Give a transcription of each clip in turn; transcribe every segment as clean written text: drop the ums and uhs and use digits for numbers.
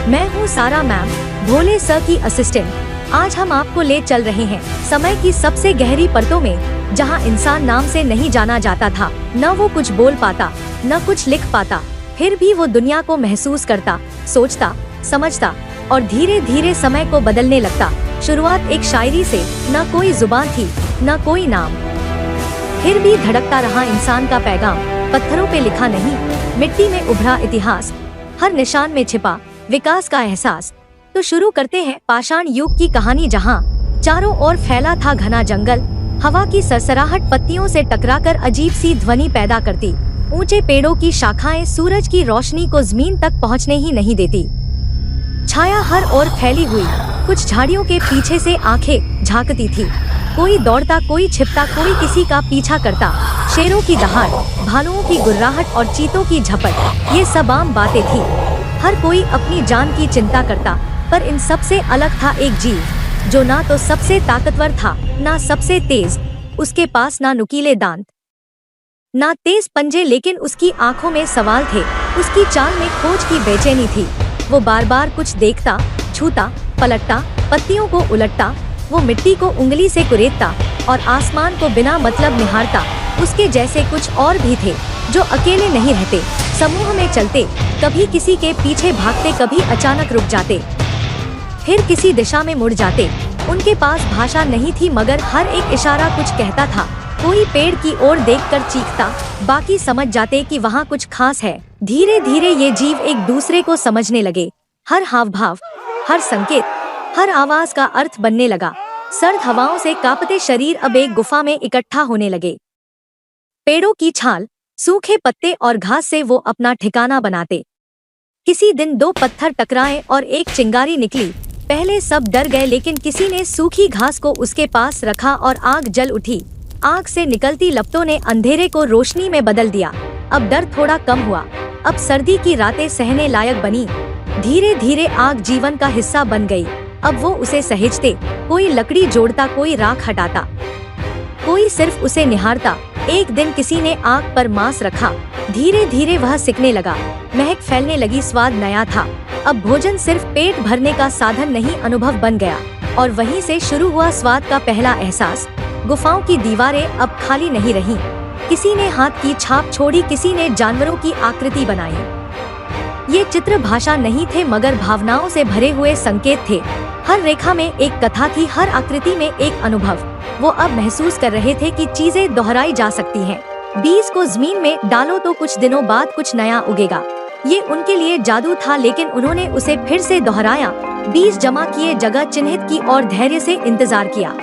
मैं हूँ सारा मैम, भोले सर की असिस्टेंट। आज हम आपको ले चल रहे हैं समय की सबसे गहरी परतों में, जहाँ इंसान नाम से नहीं जाना जाता था। न वो कुछ बोल पाता, न कुछ लिख पाता, फिर भी वो दुनिया को महसूस करता, सोचता, समझता और धीरे धीरे समय को बदलने लगता। शुरुआत एक शायरी से, न कोई जुबान थी, न कोई नाम, फिर भी धड़कता रहा इंसान का पैगाम। पत्थरों पे लिखा नहीं, मिट्टी में उभरा इतिहास, हर निशान में छिपा विकास का एहसास। तो शुरू करते हैं पाषाण युग की कहानी, जहाँ चारों ओर फैला था घना जंगल। हवा की सरसराहट पत्तियों से टकराकर अजीब सी ध्वनि पैदा करती। ऊंचे पेड़ों की शाखाएं सूरज की रोशनी को जमीन तक पहुंचने ही नहीं देती। छाया हर ओर फैली हुई, कुछ झाड़ियों के पीछे से आंखें झांकती थी। कोई दौड़ता, कोई छिपता, कोई किसी का पीछा करता। शेरों की दहाड़, भालुओं की गुर्राहट और चीतों की झपट, ये सब आम बातें थी। हर कोई अपनी जान की चिंता करता, पर इन सब से अलग था एक जीव, जो ना तो सबसे ताकतवर था, ना सबसे तेज। उसके पास ना नुकीले दांत, ना तेज पंजे, लेकिन उसकी आंखों में सवाल थे। उसकी चाल में खोज की बेचैनी थी। वो बार बार कुछ देखता, छूता, पलटता, पत्तियों को उलटता। वो मिट्टी को उंगली से कुरेदता और आसमान को बिना मतलब निहारता। उसके जैसे कुछ और भी थे, जो अकेले नहीं रहते, समूह में चलते, कभी किसी के पीछे भागते, कभी अचानक रुक जाते, फिर किसी दिशा में मुड़ जाते। उनके पास भाषा नहीं थी, मगर हर एक इशारा कुछ कहता था। कोई पेड़ की ओर देखकर चीखता, बाकी समझ जाते कि वहाँ कुछ खास है। धीरे धीरे ये जीव एक दूसरे को समझने लगे। हर हाव भाव, हर संकेत, हर आवाज का अर्थ बनने लगा। सर्द हवाओं से कांपते शरीर अब एक गुफा में इकट्ठा होने लगे। पेड़ों की छाल, सूखे पत्ते और घास से वो अपना ठिकाना बनाते। किसी दिन दो पत्थर टकराए और एक चिंगारी निकली। पहले सब डर गए, लेकिन किसी ने सूखी घास को उसके पास रखा और आग जल उठी। आग से निकलती लपटों ने अंधेरे को रोशनी में बदल दिया। अब डर थोड़ा कम हुआ। अब सर्दी की रातें सहने लायक बनी। धीरे धीरे आग जीवन का हिस्सा बन गई। अब वो उसे सहेजते, कोई लकड़ी जोड़ता, कोई राख हटाता, कोई सिर्फ उसे निहारता। एक दिन किसी ने आग पर मांस रखा। धीरे धीरे वह सिकने लगा, महक फैलने लगी, स्वाद नया था। अब भोजन सिर्फ पेट भरने का साधन नहीं, अनुभव बन गया। और वहीं से शुरू हुआ स्वाद का पहला एहसास। गुफाओं की दीवारें अब खाली नहीं रहीं। किसी ने हाथ की छाप छोड़ी, किसी ने जानवरों की आकृति बनाई। ये चित्र भाषा नहीं थे, मगर भावनाओं से भरे हुए संकेत थे। हर रेखा में एक कथा थी, हर आकृति में एक अनुभव। वो अब महसूस कर रहे थे कि चीजें दोहराई जा सकती हैं। बीज को जमीन में डालो तो कुछ दिनों बाद कुछ नया उगेगा। ये उनके लिए जादू था, लेकिन उन्होंने उसे फिर से दोहराया। बीज जमा किए, जगह चिन्हित की और धैर्य से इंतजार किया।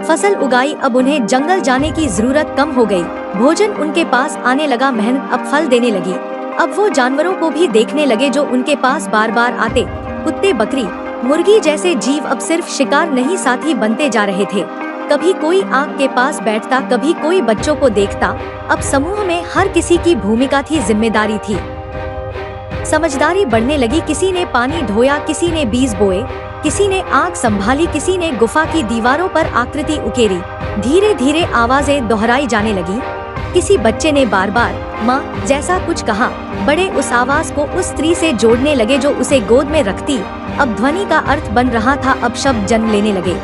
फसल उगाई, अब उन्हें जंगल जाने की जरूरत कम हो गई। भोजन उनके पास आने लगा, मेहनत अब फल देने लगी। अब वो जानवरों को भी देखने लगे जो उनके पास बार बार आते। कुत्ते, बकरी, मुर्गी जैसे जीव अब सिर्फ शिकार नहीं, साथी बनते जा रहे थे। कभी कोई आग के पास बैठता, कभी कोई बच्चों को देखता। अब समूह में हर किसी की भूमिका थी, जिम्मेदारी थी। समझदारी बढ़ने लगी। किसी ने पानी ढोया, किसी ने बीज बोए, किसी ने आग संभाली, किसी ने गुफा की दीवारों पर आकृति उकेरी। धीरे धीरे आवाजें दोहराई जाने लगी। किसी बच्चे ने बार बार माँ जैसा कुछ कहा। बड़े उस आवाज को उस स्त्री से जोड़ने लगे जो उसे गोद में रखती। अब ध्वनि का अर्थ बन रहा था, अब शब्द जन्म लेने लगे।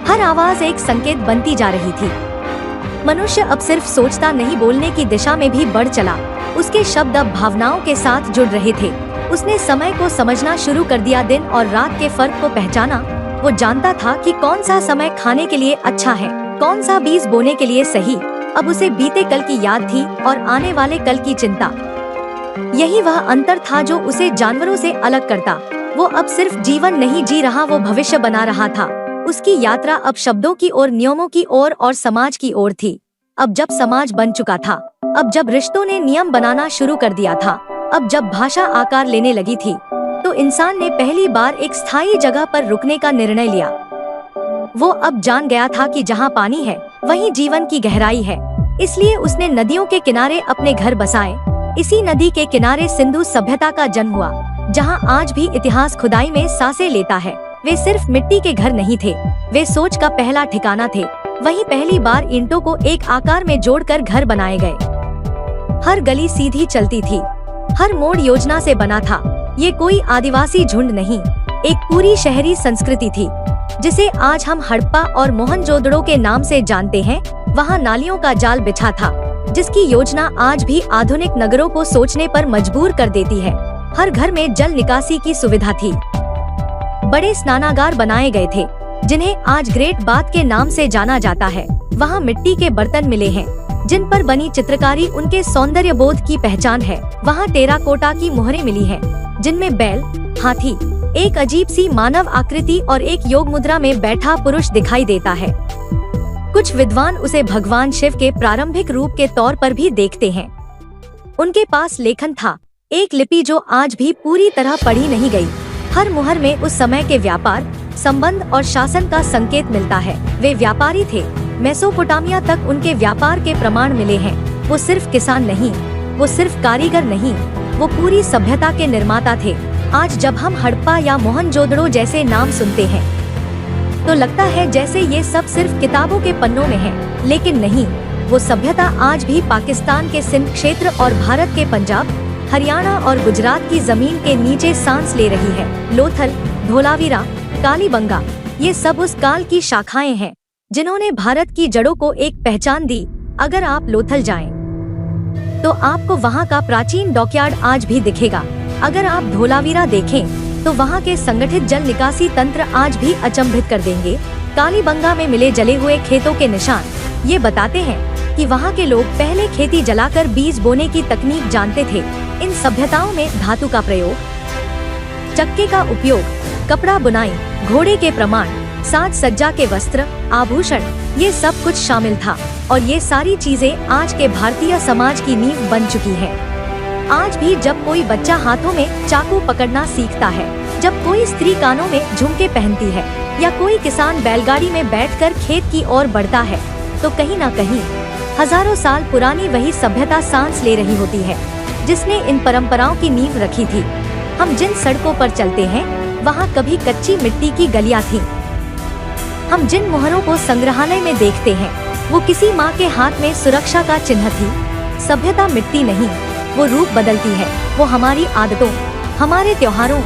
हर आवाज एक संकेत बनती जा रही थी। मनुष्य अब सिर्फ सोचता नहीं, बोलने की दिशा में भी बढ़ चला। उसके शब्द अब भावनाओं के साथ जुड़ रहे थे। उसने समय को समझना शुरू कर दिया, दिन और रात के फर्क को पहचाना। वो जानता था कि कौन सा समय खाने के लिए अच्छा है, कौन सा बीज बोने के लिए सही। अब उसे बीते कल की याद थी और आने वाले कल की चिंता। यही वह अंतर था जो उसे जानवरों से अलग करता। वो अब सिर्फ जीवन नहीं जी रहा, वो भविष्य बना रहा था। उसकी यात्रा अब शब्दों की ओर, नियमों की ओर और समाज की ओर थी। अब जब समाज बन चुका था, अब जब रिश्तों ने नियम बनाना शुरू कर दिया था, अब जब भाषा आकार लेने लगी थी, तो इंसान ने पहली बार एक स्थायी जगह पर रुकने का निर्णय लिया। वो अब जान गया था कि जहाँ पानी है, वहीं जीवन की गहराई है। इसलिए उसने नदियों के किनारे अपने घर बसाए। इसी नदी के किनारे सिंधु सभ्यता का जन्म हुआ, जहाँ आज भी इतिहास खुदाई में सांसें लेता है। वे सिर्फ मिट्टी के घर नहीं थे, वे सोच का पहला ठिकाना थे। वहीं पहली बार ईंटों को एक आकार में जोड़कर घर बनाए गए। हर गली सीधी चलती थी, हर मोड़ योजना से बना था। ये कोई आदिवासी झुंड नहीं, एक पूरी शहरी संस्कृति थी जिसे आज हम हड़प्पा और मोहनजोदड़ो के नाम से जानते हैं। वहाँ नालियों का जाल बिछा था, जिसकी योजना आज भी आधुनिक नगरों को सोचने पर मजबूर कर देती है। हर घर में जल निकासी की सुविधा थी, बड़े स्नानागार बनाए गए थे जिन्हें आज ग्रेट बाथ के नाम से जाना जाता है। वहाँ मिट्टी के बर्तन मिले हैं जिन पर बनी चित्रकारी उनके सौंदर्य बोध की पहचान है। वहाँ टेराकोटा की मोहरें मिली हैं जिनमें बैल, हाथी, एक अजीब सी मानव आकृति और एक योग मुद्रा में बैठा पुरुष दिखाई देता है। कुछ विद्वान उसे भगवान शिव के प्रारंभिक रूप के तौर पर भी देखते हैं। उनके पास लेखन था, एक लिपि जो आज भी पूरी तरह पढ़ी नहीं गई। हर मुहर में उस समय के व्यापार, संबंध और शासन का संकेत मिलता है। वे व्यापारी थे, मेसोपोटामिया तक उनके व्यापार के प्रमाण मिले हैं। वो सिर्फ किसान नहीं, वो सिर्फ कारीगर नहीं, वो पूरी सभ्यता के निर्माता थे। आज जब हम हड़प्पा या मोहनजोदड़ो जैसे नाम सुनते हैं तो लगता है जैसे ये सब सिर्फ किताबों के पन्नों में है, लेकिन नहीं। वो सभ्यता आज भी पाकिस्तान के सिंध क्षेत्र और भारत के पंजाब, हरियाणा और गुजरात की जमीन के नीचे सांस ले रही है। लोथल, धोलावीरा, कालीबंगा, ये सब उस काल की शाखाएं हैं जिन्होंने भारत की जड़ों को एक पहचान दी। अगर आप लोथल जाएं, तो आपको वहाँ का प्राचीन डॉकयार्ड आज भी दिखेगा। अगर आप धोलावीरा देखें तो वहाँ के संगठित जल निकासी तंत्र आज भी अचंभित कर देंगे। कालीबंगा में मिले जले हुए खेतों के निशान ये बताते हैं कि वहाँ के लोग पहले खेती जलाकर बीज बोने की तकनीक जानते थे। इन सभ्यताओं में धातु का प्रयोग, चक्के का उपयोग, कपड़ा बुनाई, घोड़े के प्रमाण, साज सज्जा के वस्त्र, आभूषण, ये सब कुछ शामिल था। और ये सारी चीजें आज के भारतीय समाज की नींव बन चुकी है। आज भी जब कोई बच्चा हाथों में चाकू पकड़ना सीखता है, जब कोई स्त्री कानों में झुमके पहनती है या कोई किसान बैलगाड़ी में बैठकर खेत की ओर बढ़ता है, तो कहीं ना कहीं हजारों साल पुरानी वही सभ्यता सांस ले रही होती है जिसने इन परंपराओं की नींव रखी थी। हम जिन सड़कों पर चलते हैं वहाँ कभी कच्ची मिट्टी की गलियाँ थीं। हम जिन मोहरों को संग्रहालय में देखते हैं वो किसी माँ के हाथ में सुरक्षा का चिन्ह थी। सभ्यता मिट्टी नहीं, वो रूप बदलती है। वो हमारी आदतों, हमारे त्योहारों,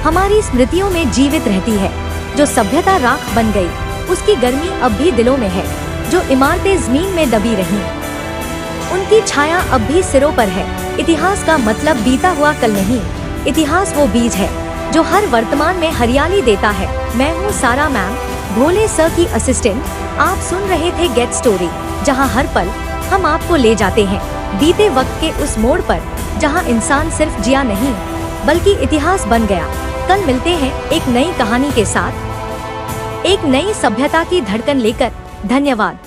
हमारी स्मृतियों में जीवित रहती है। जो सभ्यता राख बन गई, उसकी गर्मी अब भी दिलों में है। जो इमारतें जमीन में दबी रहीं, उनकी छाया अब भी सिरों पर है। इतिहास का मतलब बीता हुआ कल नहीं, इतिहास वो बीज है जो हर वर्तमान में हरियाली देता है। मैं हूँ सारा मैम, भोले सर की असिस्टेंट। आप सुन रहे थे गेट स्टोरी, जहाँ हर पल हम आपको ले जाते हैं बीते वक्त के उस मोड़ पर जहाँ इंसान सिर्फ जिया नहीं बल्कि इतिहास बन गया। कल मिलते हैं एक नई कहानी के साथ, एक नई सभ्यता की धड़कन लेकर। धन्यवाद।